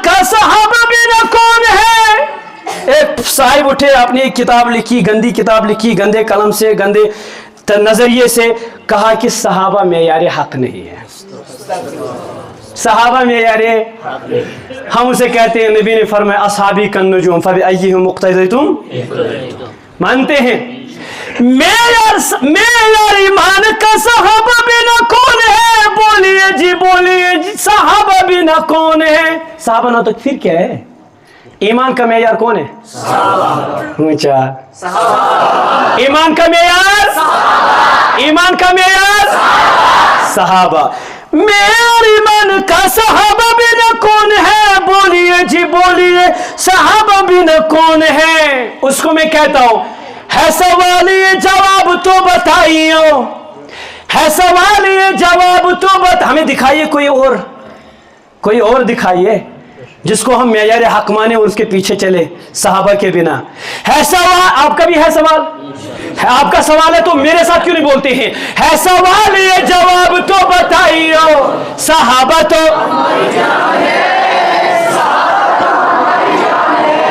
का सहाबा बिना कौन है। एक साहिब उठे, अपनी एक किताब लिखी, गंदी किताब लिखी, गंदे कलम से, गंदे नजरिए से, कहा कि सहाबा मेयार हक नहीं है, सहाबा मेयार। हम उसे कहते हैं, नबी ने फरमाया असहाबी कन्नुजुम फबिअय्यिहिम मुक्तदीतुम, मानते हैं मेयार ईमान का सहाबा बिना कौन है। बोलिए जी, बोलिए जी, सहाबा बिना कौन है। सहाबा ना तो फिर क्या है? ईमान का मेयार कौन है? ऊंचा ईमान का मेयार, ईमान का मेयार सहाबा। मेयार ईमान का सहाबा बिना कौन है। बोलिए जी, बोलिए, सहाबा बिना कौन है। उसको मैं कहता हूं, है सवाल ये जवाब तो बताइए, है सवाल ये जवाब तो हमें दिखाइए, कोई और दिखाइए जिसको हम मेयार हक माने और उसके पीछे चले सहाबा के बिना। है सवाल, आपका भी है सवाल है, आपका सवाल है तो मेरे साथ क्यों नहीं बोलते हैं? है सवाल ये जवाब तो बताइए, सहाबा तो